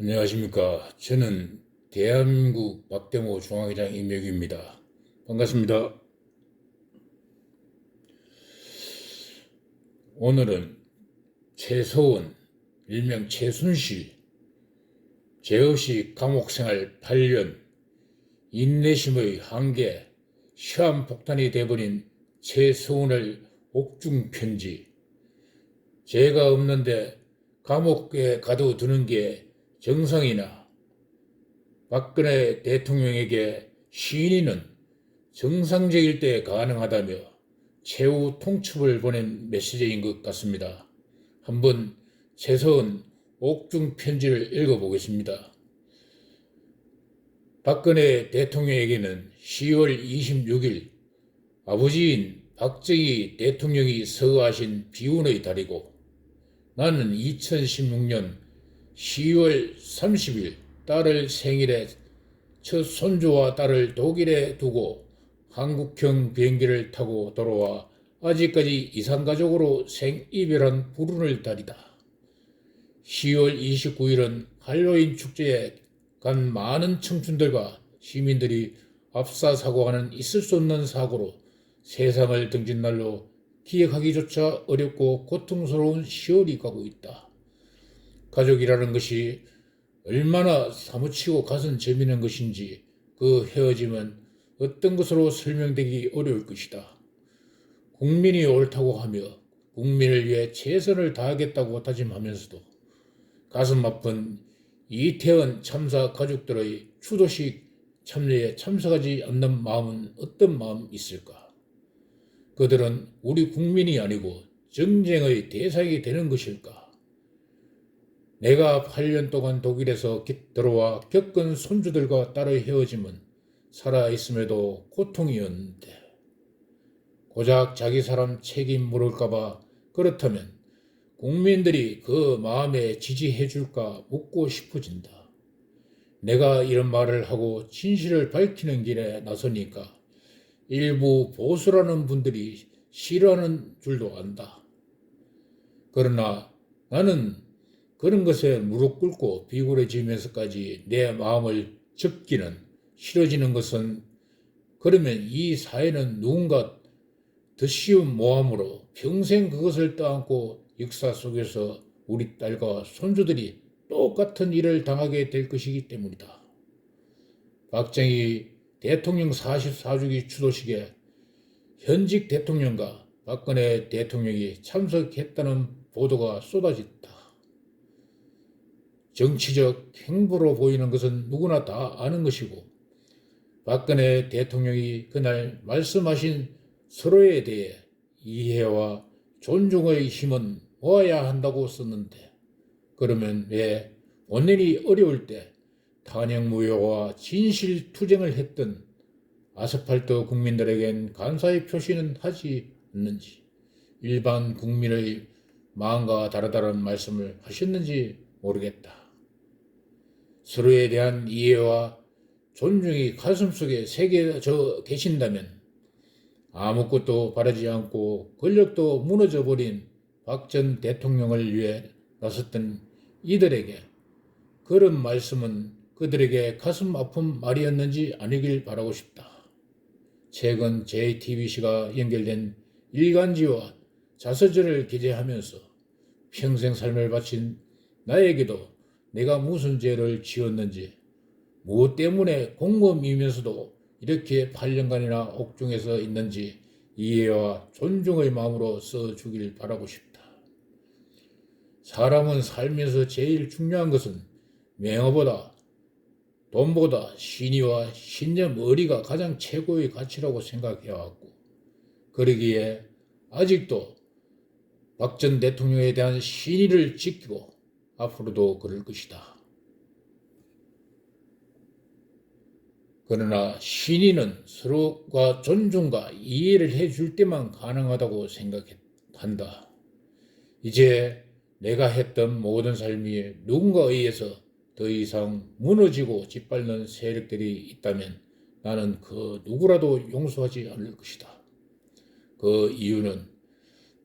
안녕하십니까. 저는 대한민국 박대모 중앙회장 임혁입니다. 반갑습니다. 오늘은 최서원, 일명 최순실, 죄 없이 감옥생활 8년, 인내심의 한계, 시한폭탄이 돼버린 최서원을 옥중편지, 죄가 없는데 감옥에 가둬두는 게 정상이나 박근혜 대통령에게 시인은 정상적일 때 가능하다며 최후 통첩을 보낸 메시지인 것 같습니다. 한번 최서원 옥중 편지를 읽어보겠습니다. 박근혜 대통령에게는 10월 26일 아버지인 박정희 대통령이 서거하신 비운의 달이고, 나는 2016년 10월 30일 딸을 생일에 첫 손주와 딸을 독일에 두고 한국형 비행기를 타고 돌아와 아직까지 이산가족으로 생이별한 불운의 달이다. 10월 29일은 할로윈 축제에 간 많은 청춘들과 시민들이 압사사고하는 있을 수 없는 사고로 세상을 등진 날로 기억하기조차 어렵고 고통스러운 10월이 가고 있다. 가족이라는 것이 얼마나 사무치고 가슴 저미는 것인지 그 헤어짐은 어떤 것으로 설명되기 어려울 것이다. 국민이 옳다고 하며 국민을 위해 최선을 다하겠다고 다짐하면서도 가슴 아픈 이태원 참사 가족들의 추도식 참여에 참석하지 않는 마음은 어떤 마음이 있을까? 그들은 우리 국민이 아니고 정쟁의 대상이 되는 것일까? 내가 8년 동안 독일에서 들어와 겪은 손주들과 딸의 헤어짐은 살아있음에도 고통이었는데, 고작 자기 사람 책임 물을까봐 그렇다면 국민들이 그 마음에 지지해줄까 묻고 싶어진다. 내가 이런 말을 하고 진실을 밝히는 길에 나서니까 일부 보수라는 분들이 싫어하는 줄도 안다. 그러나 나는 그런 것에 무릎 꿇고 비굴해지면서까지 내 마음을 접기는 싫어지는 것은, 그러면 이 사회는 누군가 더 쉬운 모함으로 평생 그것을 떠안고 역사 속에서 우리 딸과 손주들이 똑같은 일을 당하게 될 것이기 때문이다. 박정희 대통령 44주기 추도식에 현직 대통령과 박근혜 대통령이 참석했다는 보도가 쏟아졌다. 정치적 행보로 보이는 것은 누구나 다 아는 것이고, 박근혜 대통령이 그날 말씀하신 서로에 대해 이해와 존중의 힘은 모아야 한다고 썼는데, 그러면 왜 본인이 어려울 때 탄핵무효와 진실투쟁을 했던 아스팔트 국민들에겐 감사의 표시는 하지 않는지, 일반 국민의 마음과 다르다는 말씀을 하셨는지 모르겠다. 서로에 대한 이해와 존중이 가슴속에 새겨져 계신다면 아무것도 바라지 않고 권력도 무너져 버린 박 전 대통령을 위해 나섰던 이들에게 그런 말씀은 그들에게 가슴 아픈 말이었는지 아니길 바라고 싶다. 최근 JTBC가 연결된 일간지와 자서전을 게재하면서 평생 삶을 바친 나에게도 내가 무슨 죄를 지었는지, 무엇 때문에 공범이면서도 이렇게 8년간이나 옥중에서 있는지 이해와 존중의 마음으로 써주길 바라고 싶다. 사람은 살면서 제일 중요한 것은 명예보다 돈보다 신의와 신념, 의리가 가장 최고의 가치라고 생각해왔고, 그러기에 아직도 박 전 대통령에 대한 신의를 지키고 앞으로도 그럴 것이다. 그러나 신의는 서로가 존중과 이해를 해줄 때만 가능하다고 생각한다. 이제 내가 했던 모든 삶이 누군가에 의해서 더 이상 무너지고 짓밟는 세력들이 있다면 나는 그 누구라도 용서하지 않을 것이다. 그 이유는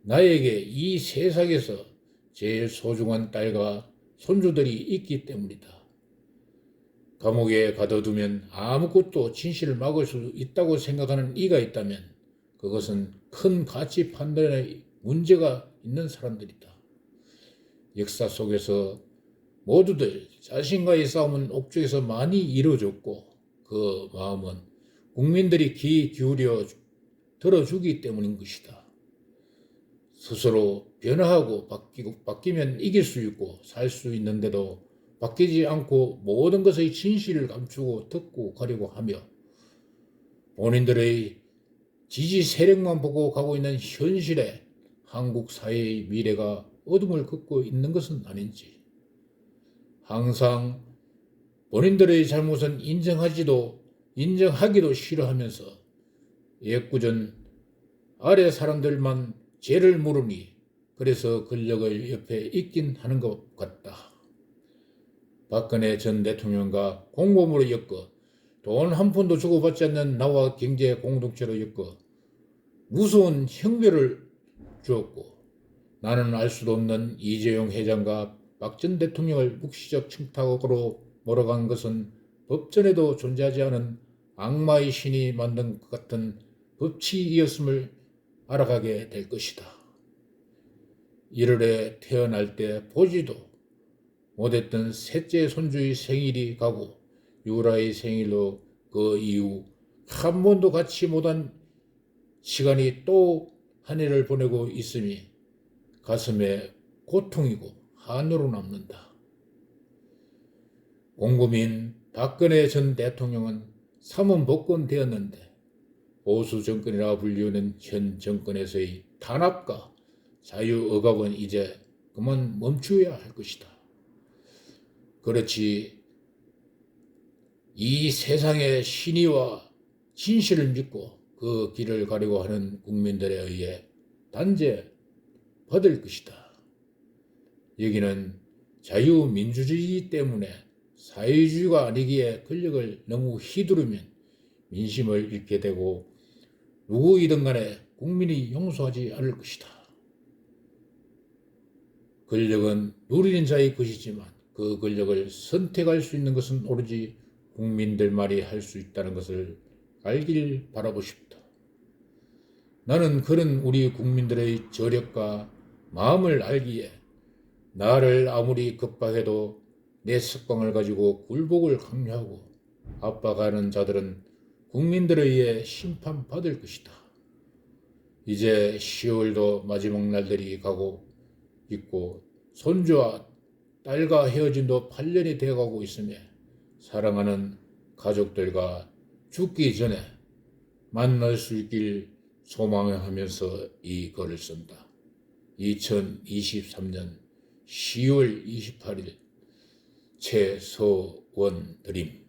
나에게 이 세상에서 제일 소중한 딸과 손주들이 있기 때문이다. 감옥에 가둬두면 아무것도 진실을 막을 수 있다고 생각하는 이가 있다면 그것은 큰 가치 판단에 문제가 있는 사람들이다. 역사 속에서 모두들 자신과의 싸움은 옥중에서 많이 이루어졌고 그 마음은 국민들이 귀 기울여 들어주기 때문인 것이다. 스스로 변화하고 바뀌면 이길 수 있고 살 수 있는데도 바뀌지 않고 모든 것의 진실을 감추고 듣고 가려고 하며 본인들의 지지 세력만 보고 가고 있는 현실에 한국 사회의 미래가 어둠을 긋고 있는 것은 아닌지, 항상 본인들의 잘못은 인정하기도 싫어하면서 애꿎은 아래 사람들만 죄를 물으니 그래서 권력을 옆에 있긴 하는 것 같다. 박근혜 전 대통령과 공범으로 엮어 돈 한 푼도 주고받지 않는 나와 경제 공동체로 엮어 무서운 형벌을 주었고 나는 알 수도 없는 이재용 회장과 박 전 대통령을 묵시적 청탁으로 몰아간 것은 법전에도 존재하지 않은 악마의 신이 만든 것 같은 법칙이었음을 알아가게 될 것이다. 1월에 태어날 때 보지도 못했던 셋째 손주의 생일이 가고 유라의 생일로 그 이후 한 번도 같이 못한 시간이 또 한 해를 보내고 있음이 가슴에 고통이고 한으로 남는다. 공범인 박근혜 전 대통령은 사면 복권되었는데 보수 정권이라 불리우는 현 정권에서의 탄압과 자유억압은 이제 그만 멈추어야 할 것이다. 그렇지 이 세상의 신의와 진실을 믿고 그 길을 가려고 하는 국민들에 의해 단죄받을 것이다. 여기는 자유민주주의 때문에 사회주의가 아니기에 권력을 너무 휘두르면 민심을 잃게 되고 누구이든 간에 국민이 용서하지 않을 것이다. 권력은 누리는 자의 것이지만 그 권력을 선택할 수 있는 것은 오로지 국민들만이 할 수 있다는 것을 알길 바라고 싶다. 나는 그런 우리 국민들의 저력과 마음을 알기에 나를 아무리 급박해도 내 석방을 가지고 굴복을 강요하고 압박하는 자들은 국민들에 의해 심판받을 것이다. 이제 10월도 마지막 날들이 가고 있고 손주와 딸과 헤어진도 8년이 되어가고 있으며 사랑하는 가족들과 죽기 전에 만날 수 있길 소망하면서 이 글을 쓴다. 2023년 10월 28일 최서원 드림.